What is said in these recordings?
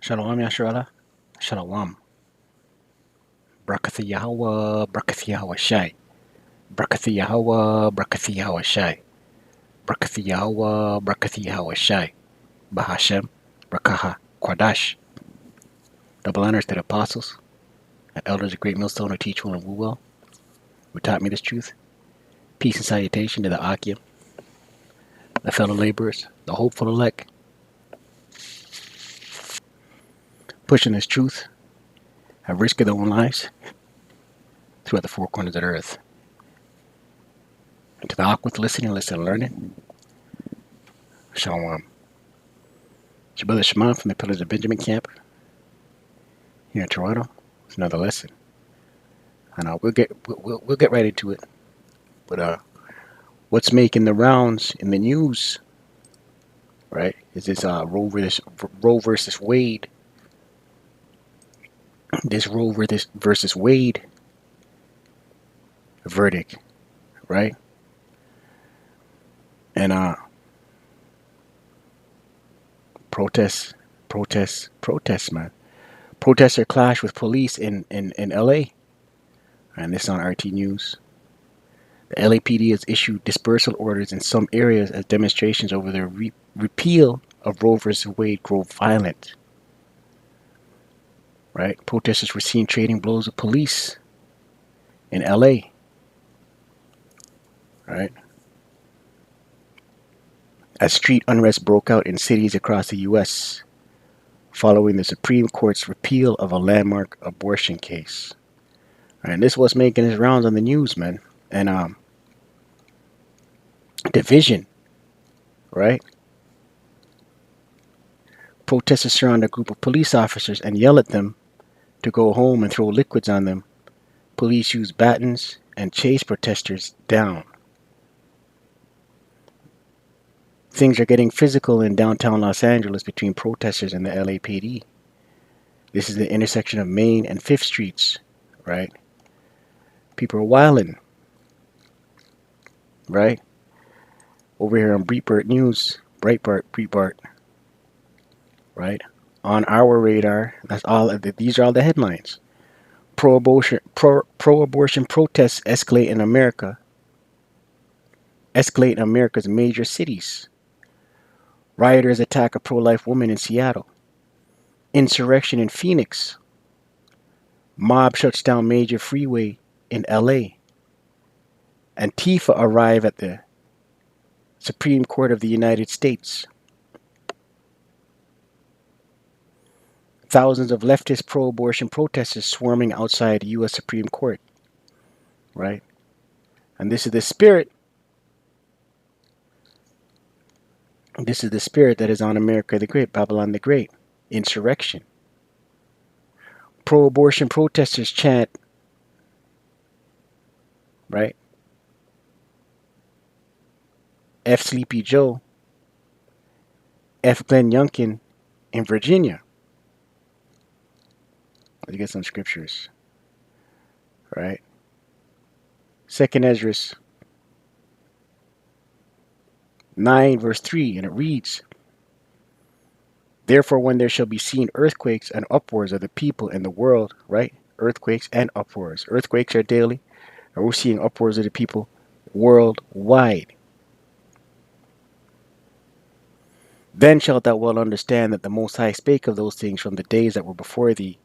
Shalom Yasharala. Shalom. Brakath Yahawah, Brakath Yahawashi. Brakath Yahawah, Brakath Yahawashi. Brakath Yahawah, Brakath Yahawashi. Bahasham, Brakaha, Qadash. Double honors to the apostles, and elders of Great Millstone who teach well and rule well, who taught me this truth. Peace and salutation to the Akim, the fellow laborers, the hopeful elect, pushing this truth at risk of their own lives throughout the four corners of the earth. And to the Akwith listening, listen and learning, Shalom. It's your brother Shimon from the Pillars of Benjamin camp here in Toronto. It's another lesson, and we'll get right into it. But what's making the rounds in the news, right? Is this Roe versus Wade? This Roe versus Wade verdict, right? And protests, man. Protester clash with police in LA. And this on RT News. The LAPD has issued dispersal orders in some areas as demonstrations over the repeal of Roe v. Wade grow violent. Right? Protesters were seen trading blows with police in LA. Right? As street unrest broke out in cities across the U.S. following the Supreme Court's repeal of a landmark abortion case. Right? And this was making its rounds on the news, man. And division, right? Protesters surround a group of police officers and yell at them to go home and throw liquids on them. Police use batons and chase protesters down. Things are getting physical in downtown Los Angeles between protesters and the LAPD. This is the intersection of Main and 5th Streets, right? People are wilding, right? Over here on Breitbart News, Breitbart, right? On our radar, that's all. These are all the headlines. Pro-abortion protests escalate in America's major cities. Rioters attack a pro-life woman in Seattle. Insurrection in Phoenix. Mob shuts down major freeway in LA. Antifa arrive at the Supreme Court of the United States. Thousands of leftist pro-abortion protesters swarming outside the U.S. Supreme Court. Right? And this is the spirit. This is the spirit that is on America the Great, Babylon the Great. Insurrection. Pro-abortion protesters chant, right? F. Sleepy Joe, F. Glenn Youngkin in Virginia. Let's get some scriptures, right? 2nd Ezra 9 verse 3, and it reads, "Therefore when there shall be seen earthquakes and uproars of the people in the world," right? Earthquakes and uproars. Earthquakes are daily, and we're seeing uproars of the people worldwide. "Then shalt thou well understand that the Most High spake of those things from the days that were before thee,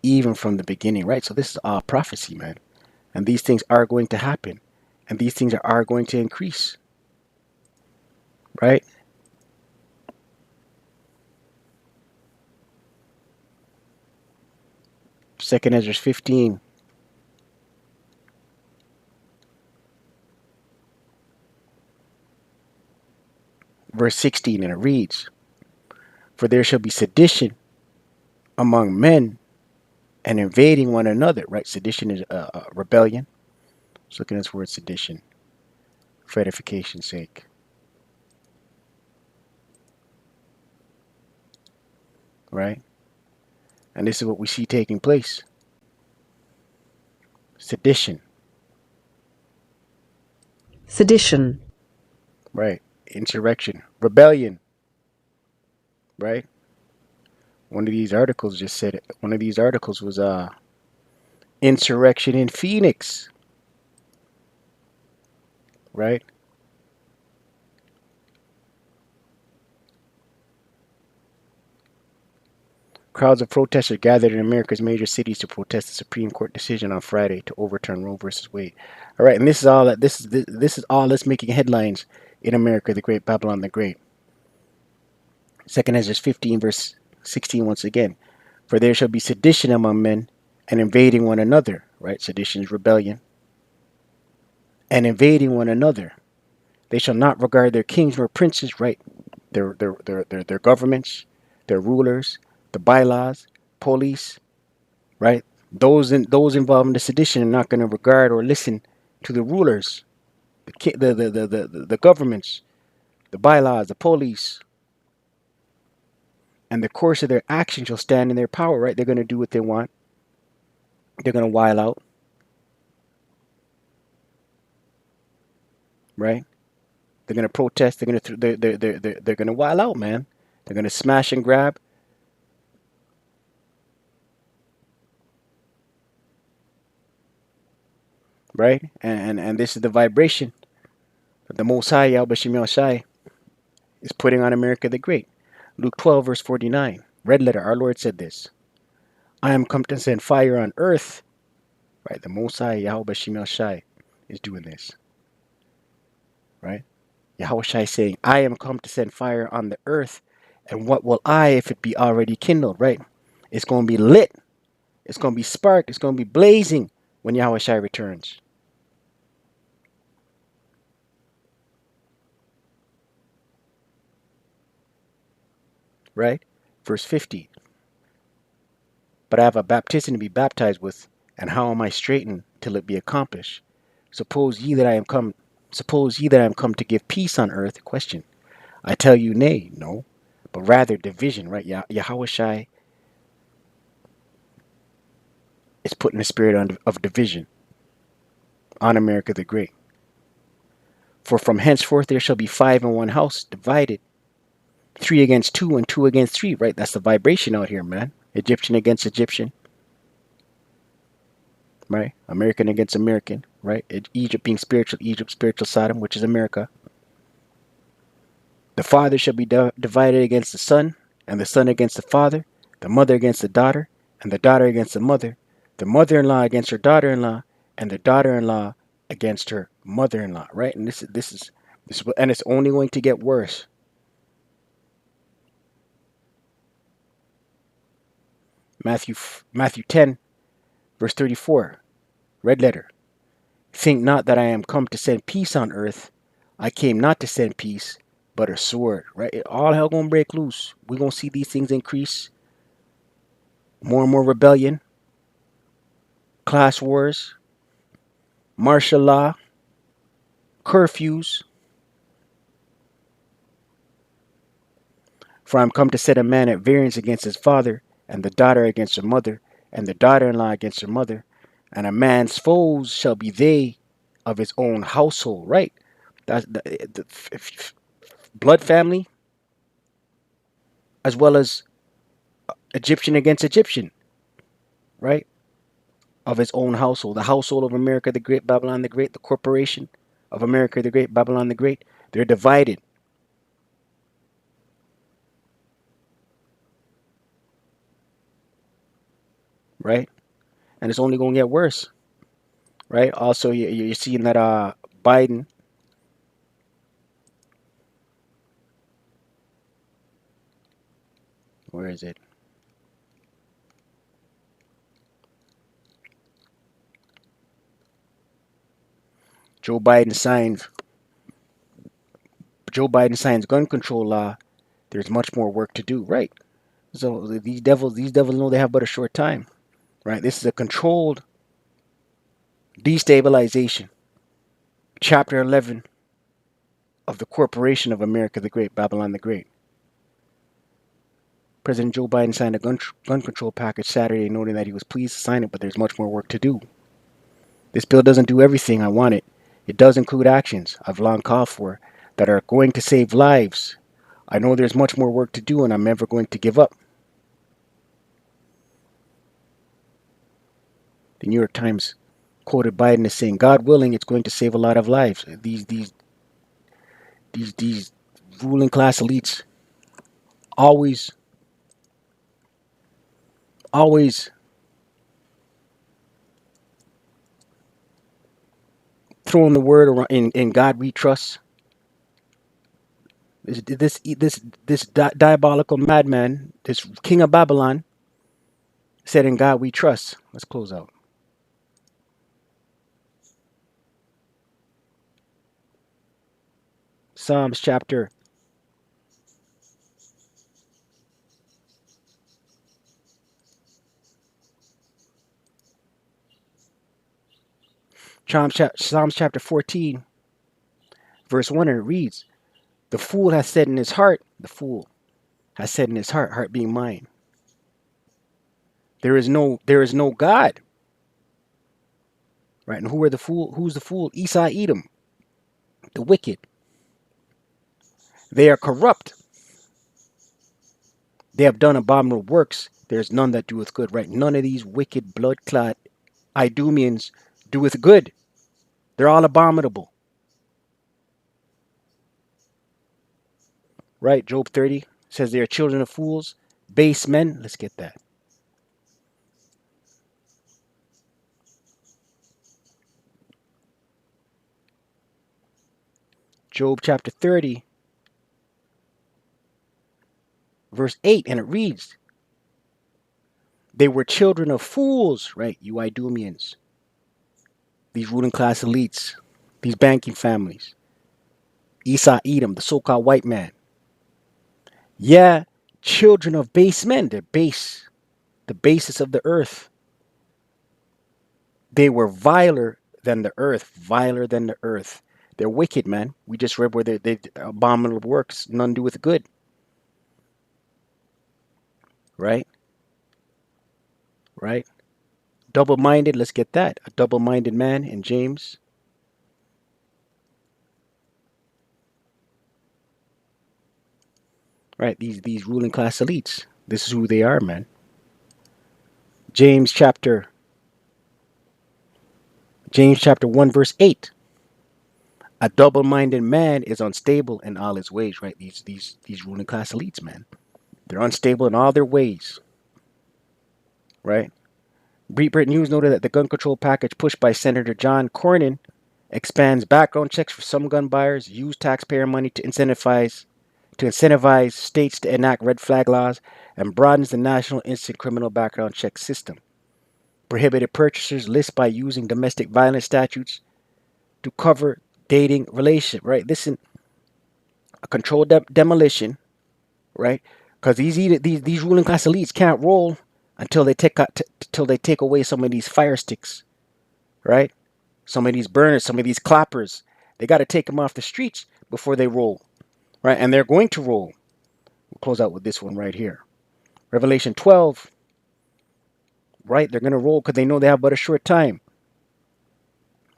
even from the beginning," right? So this is all prophecy, man. And these things are going to happen. And these things are going to increase. Right? Second Ezra 15. Verse 16, and it reads, "For there shall be sedition among men and invading one another." Right? Sedition is rebellion. Let's look at this word sedition for edification's sake. Right? And this is what we see taking place. Sedition. Sedition. Right. Insurrection. Rebellion. Right? One of these articles just said it. One of these articles was insurrection in Phoenix, right? Crowds of protesters gathered in America's major cities to protest the Supreme Court decision on Friday to overturn Roe versus Wade. All right, and this is all that this is all that's making headlines in America the Great, Babylon the Great. Second Ezra 15 verse 16 once again. For there shall be sedition among men and invading one another, right? Sedition is rebellion. And invading one another. They shall not regard their kings nor princes, right? Their governments, their rulers, the bylaws, police, right? Those involved in the sedition are not going to regard or listen to the rulers, the governments, the bylaws, the police, and the course of their actions shall stand in their power, right? They're going to do what they want. They're going to while out, right? They're going to protest. They're going to while out, man. They're going to smash and grab. Right? And this is the vibration that the Most High, Yahawashi, is putting on America the Great. Luke 12, verse 49. Red letter, our Lord said this. I am come to send fire on earth. Right? The Most High, Yahawashi, is doing this. Right? Yahawashi saying, I am come to send fire on the earth. And what will I if it be already kindled? Right? It's going to be lit. It's going to be sparked. It's going to be blazing when Yahawashi returns. Right? Verse 50. But I have a baptism to be baptized with, and how am I straitened till it be accomplished? Suppose ye that I am come to give peace on earth? Question. I tell you, nay, no, but rather division, right? Yahawashi is putting a spirit of division on America the Great. For from henceforth there shall be 5 in one house, divided, 3 against 2 and 2 against 3, right? That's the vibration out here, man. Egyptian against Egyptian, right? American against American, right? Egypt being spiritual, Egypt spiritual Sodom, which is America. The father shall be divided against the son, and the son against the father, the mother against the daughter, and the daughter against the mother-in-law against her daughter-in-law, and the daughter-in-law against her mother-in-law, right? And this is and it's only going to get worse. Matthew 10, verse 34, red letter. Think not that I am come to send peace on earth. I came not to send peace, but a sword, right? All hell gonna break loose. We're gonna see these things increase. More and more rebellion, class wars, martial law, curfews. For I am come to set a man at variance against his father, and the daughter against her mother, and the daughter-in-law against her mother, and a man's foes shall be they of his own household, right? That's the blood family, as well as Egyptian against Egyptian, right? Of his own household, the household of America the Great, Babylon the Great, the corporation of America the Great, Babylon the Great, they're divided. Right? And it's only going to get worse. Right? Also, you're seeing that Biden, where is it? Joe Biden signs gun control law. There's much more work to do, right? So these devils know they have but a short time, right? This is a controlled destabilization. Chapter 11 of the Corporation of America the Great, Babylon the Great. President Joe Biden signed a gun control package Saturday, noting that he was pleased to sign it, but there's much more work to do. This bill doesn't do everything I want it. It does include actions I've long called for that are going to save lives. I know there's much more work to do, and I'm never going to give up. The New York Times quoted Biden as saying, "God willing, it's going to save a lot of lives." These ruling class elites always always throwing the word around in God we trust. This diabolical madman, this king of Babylon, said, "In God we trust." Let's close out. Psalms chapter Psalms chapter 14, verse 1, and it reads, "The fool has said in his heart, the fool has said in his heart, heart being mind, there is no God." Right? And who's the fool? Esau Edom, the wicked. They are corrupt. They have done abominable works. There is none that doeth good. Right? None of these wicked blood clot Idumeans doeth good. They're all abominable. Right? Job 30 says they are children of fools, base men. Let's get that. Job chapter 30, verse 8, and it reads, "They were children of fools," right? You Idumeans, these ruling class elites, these banking families, Esau Edom, the so-called white man. Yeah, children of base men. They're base, the basis of the earth. They were viler than the earth, viler than the earth. They're wicked, man. We just read where they abominable works, none do with good. Right? Right? Double-minded, let's get that. A double-minded man in James. Right? These ruling class elites. This is who they are, man. James chapter 1 verse 8. A double-minded man is unstable in all his ways, right? These ruling class elites, man. They're unstable in all their ways. Right? Great Britain News noted that the gun control package pushed by Senator John Cornyn expands background checks for some gun buyers, use taxpayer money to incentivize states to enact red flag laws, and broadens the national instant criminal background check system. Prohibited purchasers list by using domestic violence statutes to cover dating relationship. Right, this is a controlled demolition. Right, because these ruling class elites can't roll until they take away some of these fire sticks. Right, some of these burners, some of these clappers. They got to take them off the streets before they roll. Right, and they're going to roll. We'll close out with this one right here. Revelation 12. Right, they're going to roll because they know they have but a short time.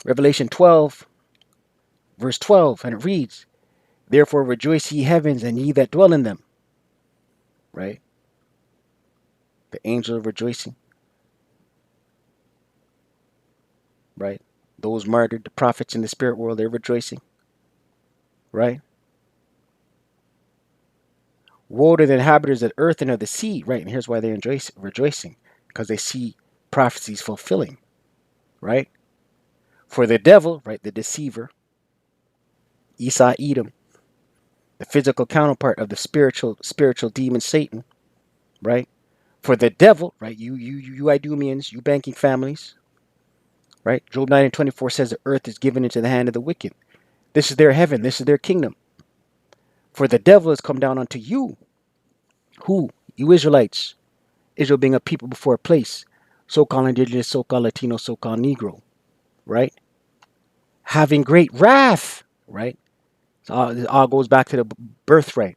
Revelation 12, verse 12, and it reads, "Therefore rejoice ye heavens, and ye that dwell in them." Right? The angel of rejoicing. Right? Those martyred, the prophets in the spirit world, they're rejoicing. Right? Woe to the inhabitants of the earth and of the sea. Right? And here's why they're rejoicing. Because they see prophecies fulfilling. Right? For the devil, right, the deceiver, Esau Edom, the physical counterpart of the spiritual demon Satan, right? For the devil, right, you Idumeans, you banking families, right? Job 9 and 24 says the earth is given into the hand of the wicked. This is their heaven, this is their kingdom. For the devil has come down unto you. Who? You Israelites. Israel being a people before a place. So-called indigenous, so-called Latino, so-called Negro, right? Having great wrath, right? So it all goes back to the birthright.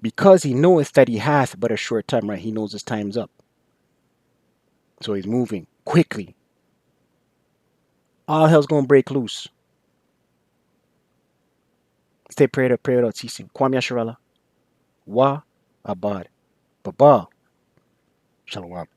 Because he knoweth that he hath but a short time, right? He knows his time's up. So he's moving quickly. All hell's gonna break loose. Stay prayed up, pray without ceasing. Kwame Yasharala. Wa Abad. Baba. Shalom.